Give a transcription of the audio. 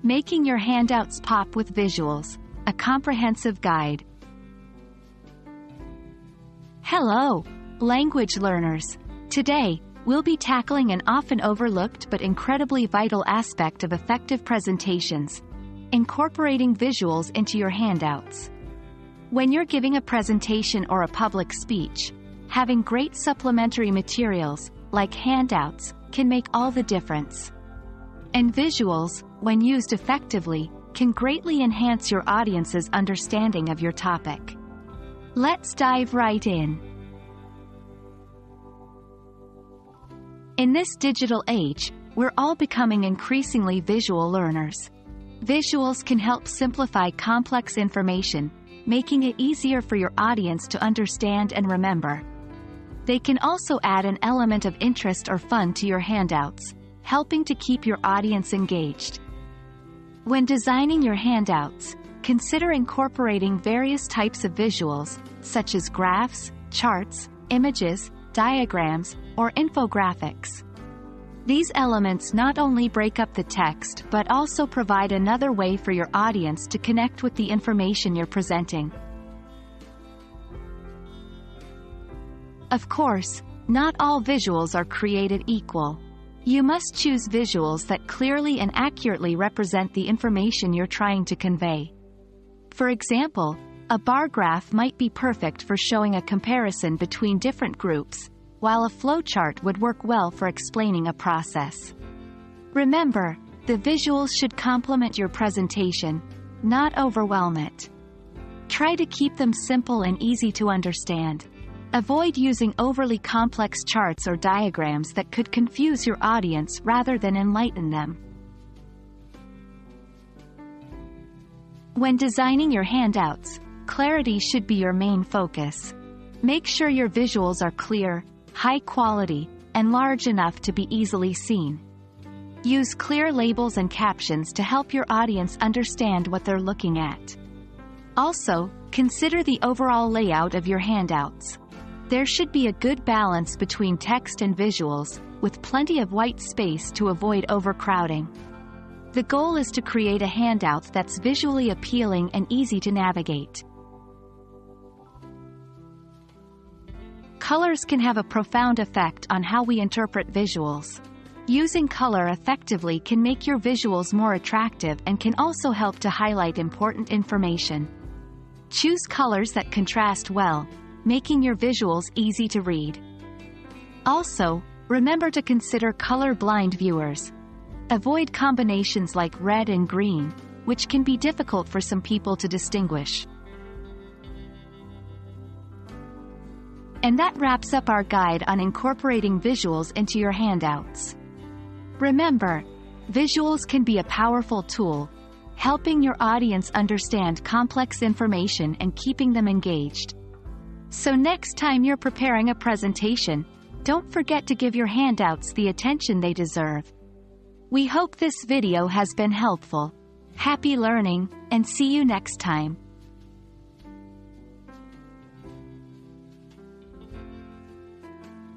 Making Your Handouts Pop with Visuals, a comprehensive guide. Hello, language learners. Today, we'll be tackling an often overlooked but incredibly vital aspect of effective presentations: incorporating visuals into your handouts. When you're giving a presentation or a public speech, having great supplementary materials, like handouts, can make all the difference. And visuals, when used effectively, can greatly enhance your audience's understanding of your topic. Let's dive right in. In this digital age, we're all becoming increasingly visual learners. Visuals can help simplify complex information, making it easier for your audience to understand and remember. They can also add an element of interest or fun to your handouts, helping to keep your audience engaged. When designing your handouts, consider incorporating various types of visuals, such as graphs, charts, images, diagrams, or infographics. These elements not only break up the text but also provide another way for your audience to connect with the information you're presenting. Of course, not all visuals are created equal. You must choose visuals that clearly and accurately represent the information you're trying to convey. For example, a bar graph might be perfect for showing a comparison between different groups, while a flowchart would work well for explaining a process. Remember, the visuals should complement your presentation, not overwhelm it. Try to keep them simple and easy to understand. Avoid using overly complex charts or diagrams that could confuse your audience rather than enlighten them. When designing your handouts, clarity should be your main focus. Make sure your visuals are clear, high quality, and large enough to be easily seen. Use clear labels and captions to help your audience understand what they're looking at. Also, consider the overall layout of your handouts. There should be a good balance between text and visuals, with plenty of white space to avoid overcrowding. The goal is to create a handout that's visually appealing and easy to navigate. Colors can have a profound effect on how we interpret visuals. Using color effectively can make your visuals more attractive and can also help to highlight important information. Choose colors that contrast well, making your visuals easy to read. Also, remember to consider color-blind viewers. Avoid combinations like red and green, which can be difficult for some people to distinguish. And that wraps up our guide on incorporating visuals into your handouts. Remember, visuals can be a powerful tool, helping your audience understand complex information and keeping them engaged. So next time you're preparing a presentation, don't forget to give your handouts the attention they deserve. We hope this video has been helpful. Happy learning, and see you next time.